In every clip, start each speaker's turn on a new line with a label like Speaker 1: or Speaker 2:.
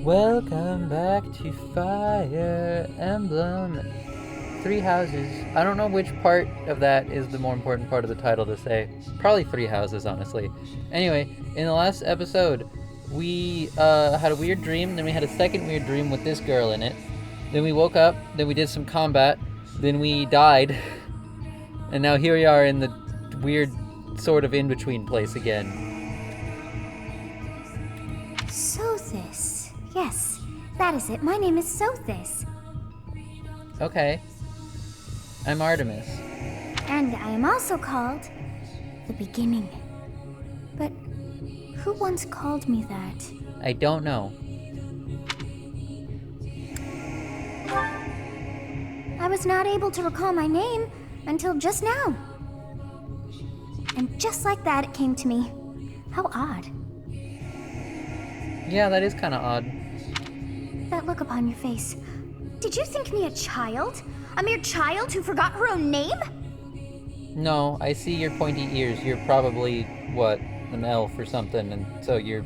Speaker 1: Welcome back to Fire Emblem. 3 houses. I don't know which part of that is the more important part of the title to say. Probably 3 houses, honestly. Anyway, in the last episode, we had a weird dream, then we had a second weird dream with this girl in it. Then we woke up, then we did some combat, then we died, and now here we are in the weird sort of in-between place again.
Speaker 2: Sothis. Yes, that is it. My name is Sothis.
Speaker 1: Okay. I'm Artemis.
Speaker 2: And I am also called the Beginning. But who once called me that?
Speaker 1: I don't know.
Speaker 2: I was not able to recall my name until just now. And just like that, it came to me. How odd.
Speaker 1: Yeah, that is kind of odd.
Speaker 2: That look upon your face. Did you think me a child? A mere child who forgot her own name?
Speaker 1: No, I see your pointy ears. You're probably, what, an elf or something, and so you're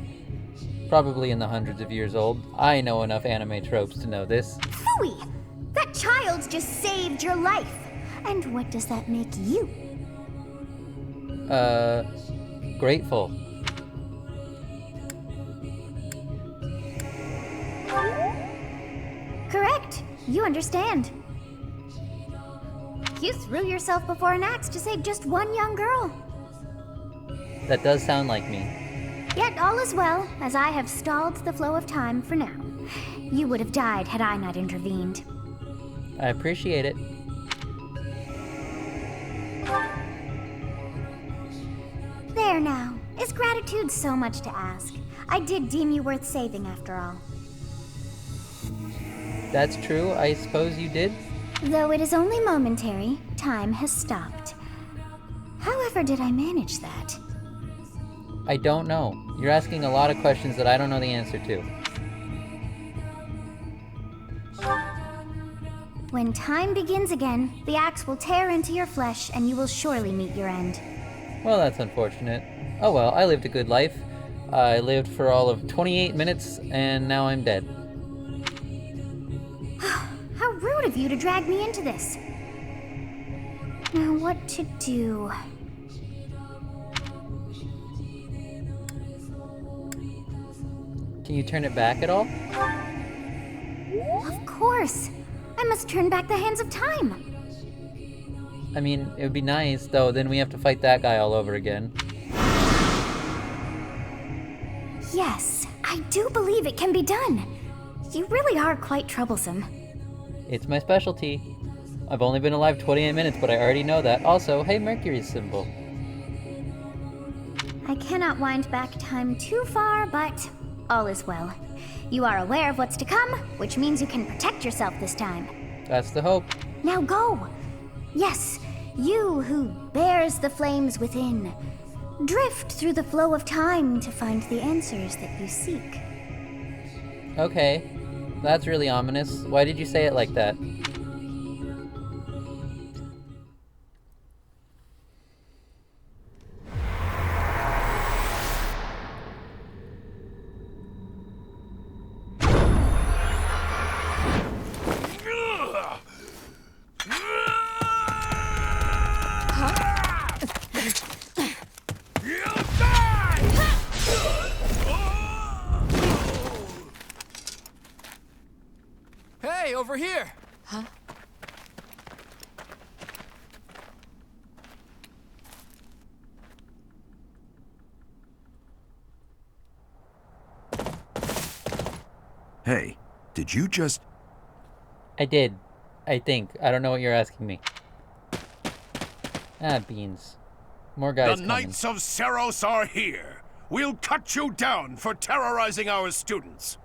Speaker 1: probably in the hundreds of years old. I know enough anime tropes to know this.
Speaker 2: Phooey! That child just saved your life. And what does that make you?
Speaker 1: Grateful.
Speaker 2: Correct. You understand. You threw yourself before an axe to save just one young girl.
Speaker 1: That does sound like me.
Speaker 2: Yet all is well, as I have stalled the flow of time for now. You would have died had I not intervened.
Speaker 1: I appreciate it.
Speaker 2: There now. Is gratitude so much to ask? I did deem you worth saving after all.
Speaker 1: That's true, I suppose you did?
Speaker 2: Though it is only momentary, time has stopped. However did I manage that?
Speaker 1: I don't know. You're asking a lot of questions that I don't know the answer to.
Speaker 2: When time begins again, the axe will tear into your flesh and you will surely meet your end.
Speaker 1: Well, that's unfortunate. Oh well, I lived a good life. I lived for all of 28 minutes, and now I'm dead.
Speaker 2: How rude of you to drag me into this. Now what to do?
Speaker 1: Can you turn it back at all?
Speaker 2: Of course. I must turn back the hands of time.
Speaker 1: I mean, it would be nice, though, then we have to fight that guy all over again.
Speaker 2: Yes, I do believe it can be done. You really are quite troublesome.
Speaker 1: It's my specialty. I've only been alive 28 minutes, but I already know that. Also, hey, Mercury's symbol.
Speaker 2: I cannot wind back time too far, but all is well. You are aware of what's to come, which means you can protect yourself this time.
Speaker 1: That's the hope.
Speaker 2: Now go! Yes, you who bears the flames within. Drift through the flow of time to find the answers that you seek.
Speaker 1: Okay, that's really ominous. Why did you say it like that?
Speaker 3: Hey, over here!
Speaker 4: Huh?
Speaker 5: Hey, did you just...
Speaker 1: I did. I think. I don't know what you're asking me. Ah, beans. More guys
Speaker 6: The
Speaker 1: coming.
Speaker 6: Knights of Seros are here. We'll cut you down for terrorizing our students.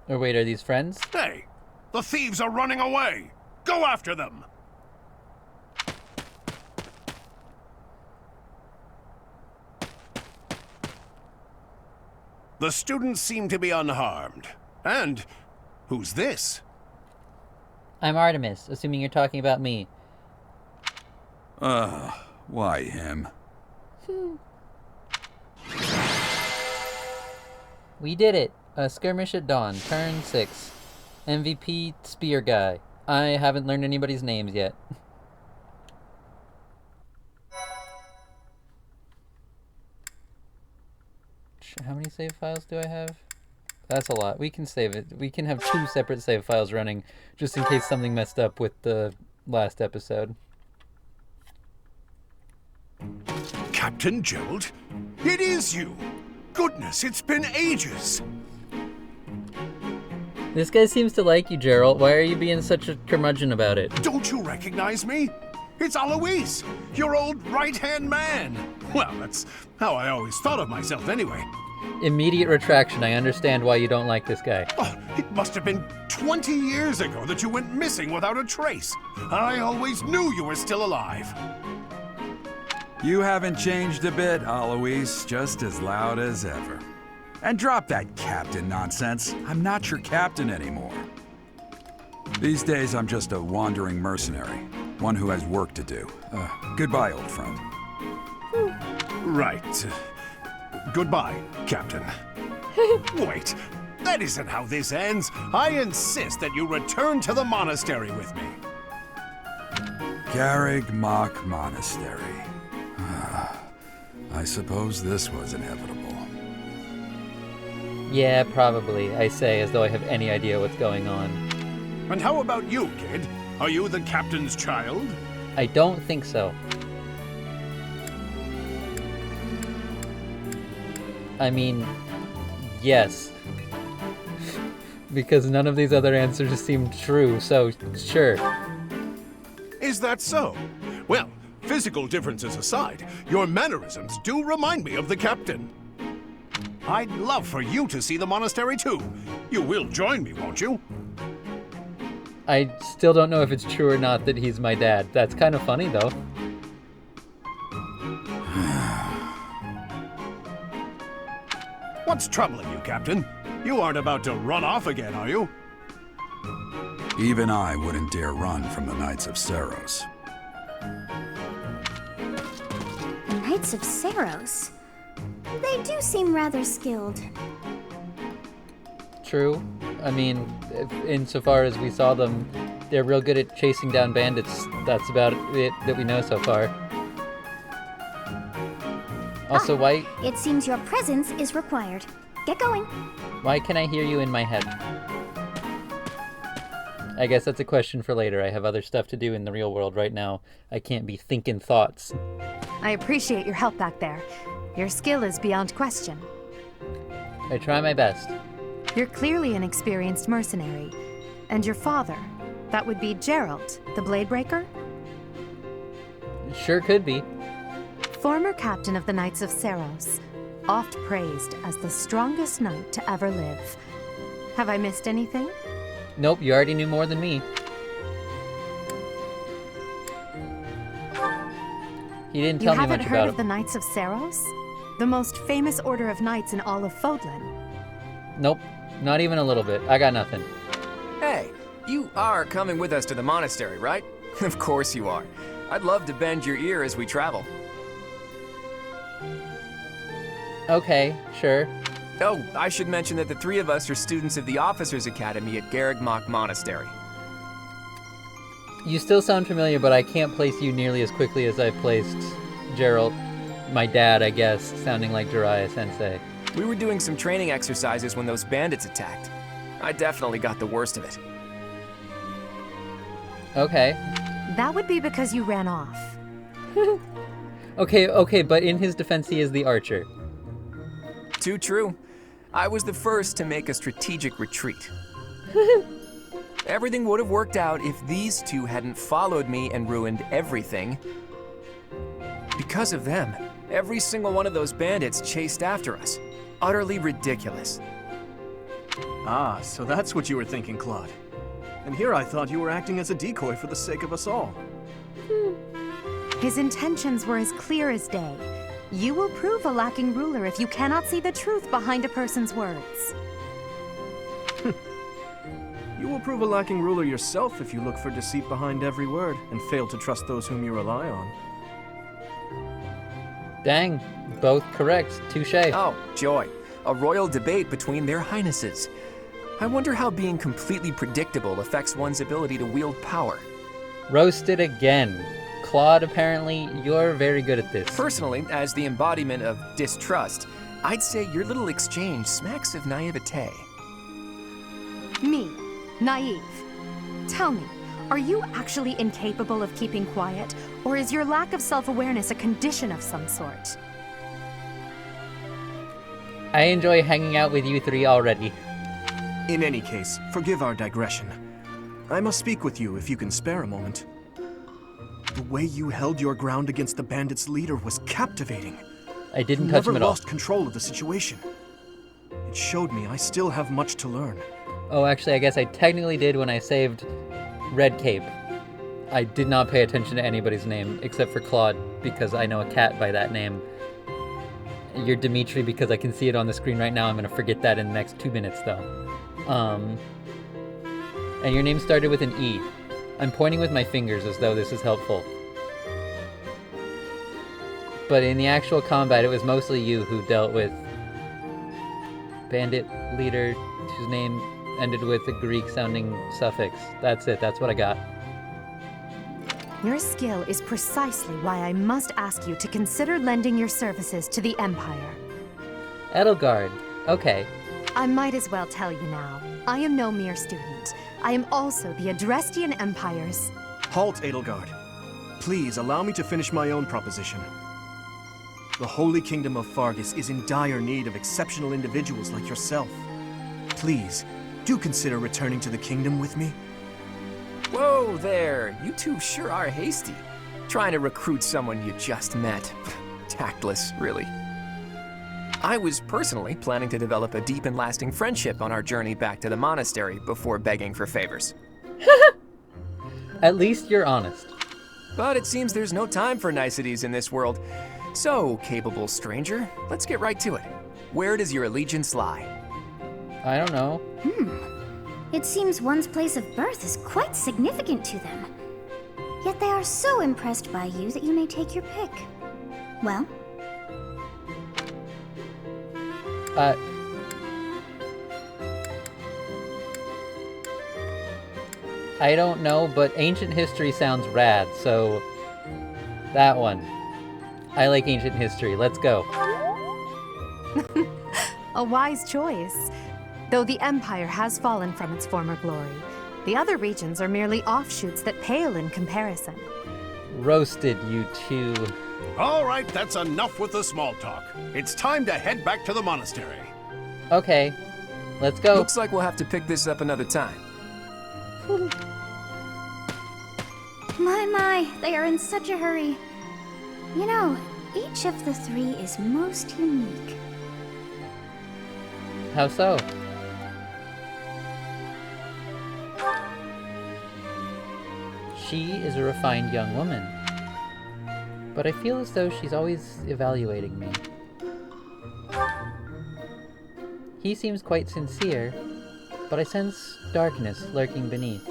Speaker 1: Or wait, are these friends?
Speaker 6: Hey, the thieves are running away. Go after them. The students seem to be unharmed. And who's this?
Speaker 1: I'm Artemis, assuming you're talking about me.
Speaker 5: Why him?
Speaker 1: We did it. Skirmish at Dawn, turn 6. MVP Spear Guy. I haven't learned anybody's names yet. How many save files do I have? That's a lot. We can save it. We can have 2 separate save files running just in case something messed up with the last episode.
Speaker 6: Captain Gerald? It is you! Goodness, it's been ages!
Speaker 1: This guy seems to like you, Gerald. Why are you being such a curmudgeon about it?
Speaker 6: Don't you recognize me? It's Alois, your old right-hand man. Well, that's how I always thought of myself anyway.
Speaker 1: Immediate retraction. I understand why you don't like this guy.
Speaker 6: Oh, it must have been 20 years ago that you went missing without a trace. I always knew you were still alive.
Speaker 5: You haven't changed a bit, Alois. Just as loud as ever. And drop that captain nonsense. I'm not your captain anymore. These days, I'm just a wandering mercenary. One who has work to do. Goodbye, old friend.
Speaker 6: Right. Goodbye, Captain. Wait, that isn't how this ends. I insist that you return to the monastery with me.
Speaker 5: Garrig Mach Monastery. I suppose this was inevitable.
Speaker 1: Yeah, probably, I say, as though I have any idea what's going on.
Speaker 6: And how about you, kid? Are you the captain's child?
Speaker 1: I don't think so. I mean, yes. Because none of these other answers seem true, so sure.
Speaker 6: Is that so? Well, physical differences aside, your mannerisms do remind me of the captain. I'd love for you to see the monastery too. You will join me, won't you?
Speaker 1: I still don't know if it's true or not that he's my dad. That's kind of funny, though.
Speaker 6: What's troubling you, Captain? You aren't about to run off again, are you?
Speaker 5: Even I wouldn't dare run from the Knights of Saros.
Speaker 2: The Knights of Saros. They do seem rather skilled.
Speaker 1: True. I mean, insofar as we saw them, they're real good at chasing down bandits. That's about it that we know so far. Also, why
Speaker 2: It seems your presence is required. Get going.
Speaker 1: can I hear you in my head? I guess that's a question for later. I have other stuff to do in the real world right now. I can't be thinking thoughts.
Speaker 4: I appreciate your help back there. Your skill is beyond question.
Speaker 1: I try my best.
Speaker 4: You're clearly an experienced mercenary. And your father, that would be Gerald, the Bladebreaker?
Speaker 1: Sure could be.
Speaker 4: Former captain of the Knights of Saros, oft praised as the strongest knight to ever live. Have I missed anything?
Speaker 1: Nope, you already knew more than me. He didn't tell me much
Speaker 4: You haven't heard
Speaker 1: about
Speaker 4: of the
Speaker 1: him.
Speaker 4: Knights of Saros? The most famous order of knights in all of Fodlan.
Speaker 1: Nope, not even a little bit. I got nothing.
Speaker 3: Hey, you are coming with us to the monastery, right? Of course you are. I'd love to bend your ear as we travel.
Speaker 1: Okay, sure.
Speaker 3: Oh, I should mention that the 3 of us are students of the Officers' Academy at Garrig Mach Monastery.
Speaker 1: You still sound familiar, but I can't place you nearly as quickly as I placed Gerald, my dad, I guess, sounding like Jiraiya Sensei.
Speaker 3: We were doing some training exercises when those bandits attacked. I definitely got the worst of it.
Speaker 1: Okay.
Speaker 4: That would be because you ran off.
Speaker 1: Okay, but in his defense, he is the archer.
Speaker 3: Too true. I was the first to make a strategic retreat. Everything would have worked out if these 2 hadn't followed me and ruined everything. Because of them, every single one of those bandits chased after us. Utterly ridiculous.
Speaker 7: Ah, so that's what you were thinking, Claude. And here I thought you were acting as a decoy for the sake of us all.
Speaker 4: His intentions were as clear as day. You will prove a lacking ruler if you cannot see the truth behind a person's words.
Speaker 7: You will prove a lacking ruler yourself if you look for deceit behind every word and fail to trust those whom you rely on.
Speaker 1: Dang, both correct. Touche.
Speaker 3: Oh, joy. a royal debate between their highnesses. I wonder how being completely predictable affects one's ability to wield power.
Speaker 1: Roasted again. Claude, apparently, you're very good at this.
Speaker 3: Personally, as the embodiment of distrust, I'd say your little exchange smacks of naivete.
Speaker 4: Me, naive. Tell me, are you actually incapable of keeping quiet, or is your lack of self-awareness a condition of some sort?
Speaker 1: I enjoy hanging out with you three already.
Speaker 7: In any case, forgive our digression. I must speak with you if you can spare a moment. The way you held your ground against the bandits' leader was captivating.
Speaker 1: I didn't
Speaker 7: You
Speaker 1: touch
Speaker 7: never
Speaker 1: him at all.
Speaker 7: lost control of the situation. It showed me I still have much to learn.
Speaker 1: Oh, actually, I guess I technically did when I saved Red Cape. I did not pay attention to anybody's name except for Claude, because I know a cat by that name. You're Dimitri because I can see it on the screen right now. I'm going to forget that in the next 2 minutes, though. And your name started with an E. I'm pointing with my fingers as though this is helpful. But in the actual combat, it was mostly you who dealt with bandit leader whose name ended with a Greek-sounding suffix. That's it. That's what I got.
Speaker 4: Your skill is precisely why I must ask you to consider lending your services to the Empire.
Speaker 1: Edelgard. Okay.
Speaker 4: I might as well tell you now. I am no mere student. I am also the Adrestian Empire's...
Speaker 7: Halt, Edelgard. Please allow me to finish my own proposition. The Holy Kingdom of Fargus is in dire need of exceptional individuals like yourself. Please, do consider returning to the kingdom with me.
Speaker 3: Whoa there, you two sure are hasty. Trying to recruit someone you just met. Tactless, really. I was personally planning to develop a deep and lasting friendship on our journey back to the monastery before begging for favors.
Speaker 1: At least you're honest.
Speaker 3: But it seems there's no time for niceties in this world. So, capable stranger, let's get right to it. Where does your allegiance lie?
Speaker 1: I don't know.
Speaker 2: It seems one's place of birth is quite significant to them. Yet they are so impressed by you that you may take your pick. Well,
Speaker 1: I don't know, but ancient history sounds rad, so that one. I like ancient history. Let's go.
Speaker 4: A wise choice. Though the Empire has fallen from its former glory, the other regions are merely offshoots that pale in comparison.
Speaker 1: Roasted, you two.
Speaker 6: All right, that's enough with the small talk. It's time to head back to the monastery.
Speaker 1: Okay, let's go.
Speaker 3: Looks like we'll have to pick this up another time.
Speaker 2: my, they are in such a hurry. You know, each of the three is most unique.
Speaker 1: How so? She is a refined young woman, but I feel as though she's always evaluating me. He seems quite sincere, but I sense darkness lurking beneath.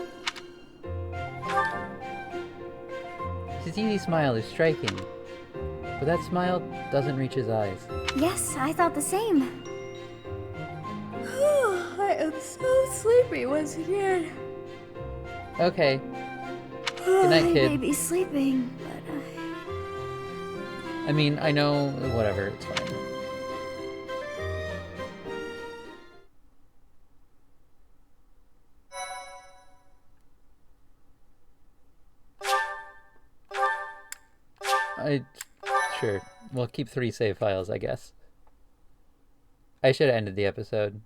Speaker 1: His easy smile is striking, but that smile doesn't reach his eyes.
Speaker 2: Yes, I thought the same. I am so sleepy once again.
Speaker 1: Okay. Good night,
Speaker 2: I
Speaker 1: kid.
Speaker 2: may be sleeping, but
Speaker 1: I mean, I know, whatever, it's fine. Sure. We'll keep 3 save files, I guess. I should have ended the episode.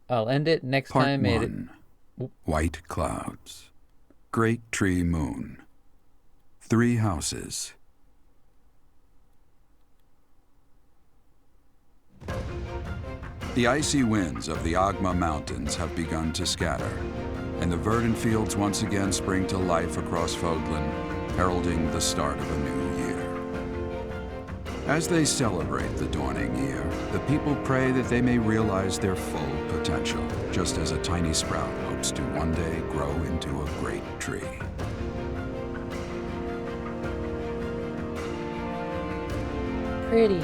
Speaker 1: I'll end it next
Speaker 5: Part
Speaker 1: time.
Speaker 5: 1. White clouds. Great tree moon. 3 houses. The icy winds of the Agma Mountains have begun to scatter, and the verdant fields once again spring to life across Fogland, heralding the start of a new year. As they celebrate the dawning year, the people pray that they may realize their full potential, just as a tiny sprout hopes to one day grow into a great tree.
Speaker 1: Pretty.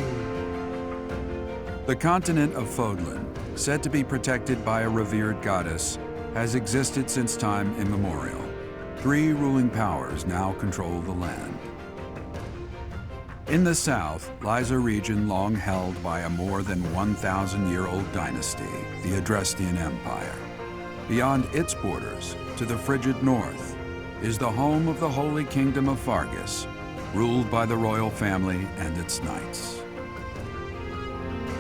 Speaker 5: The continent of Fodlan, said to be protected by a revered goddess, has existed since time immemorial. 3 ruling powers now control the land. In the south lies a region long held by a more than 1,000-year-old dynasty, the Adrestian Empire. Beyond its borders, to the frigid north, is the home of the Holy Kingdom of Fargus, ruled by the royal family and its knights.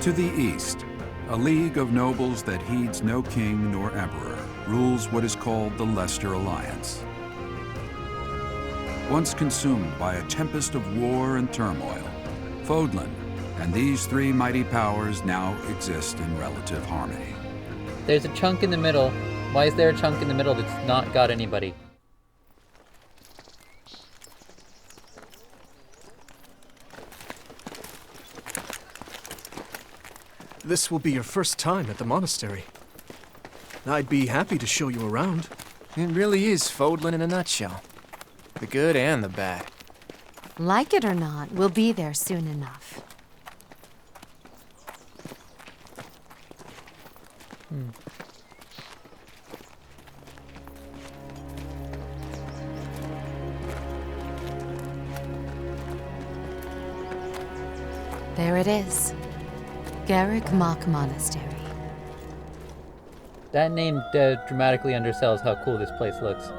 Speaker 5: To the east, a league of nobles that heeds no king nor emperor rules what is called the Leicester Alliance. Once consumed by a tempest of war and turmoil, Fodlan and these 3 mighty powers now exist in relative harmony.
Speaker 1: There's a chunk in the middle. Why is there a chunk in the middle that's not got anybody?
Speaker 7: This will be your first time at the monastery. I'd be happy to show you around.
Speaker 3: It really is Fodlan in a nutshell. The good and the bad.
Speaker 4: Like it or not, we'll be there soon enough. There it is. Garrick Mock Monastery.
Speaker 1: That name dramatically undersells how cool this place looks.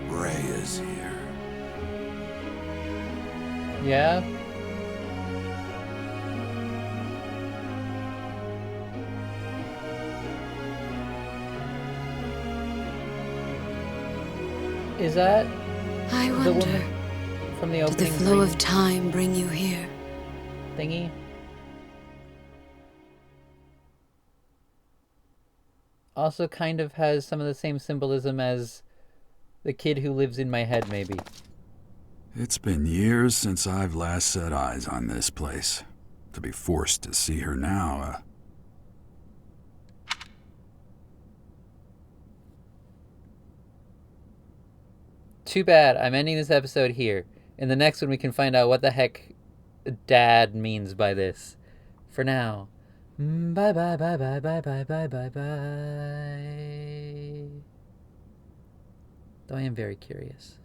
Speaker 5: Ray is here.
Speaker 1: Yeah? Is that
Speaker 8: I
Speaker 1: the
Speaker 8: wonder,
Speaker 1: woman from the
Speaker 8: did the
Speaker 1: opening
Speaker 8: flow of
Speaker 1: scene
Speaker 8: time bring you here?
Speaker 1: thingy? Also kind of has some of the same symbolism as the kid who lives in my head, maybe.
Speaker 5: It's been years since I've last set eyes on this place. To be forced to see her now,
Speaker 1: Too bad. I'm ending this episode here. In the next one, we can find out what the heck Dad means by this. For now, bye bye bye bye bye bye bye bye bye. Though I am very curious.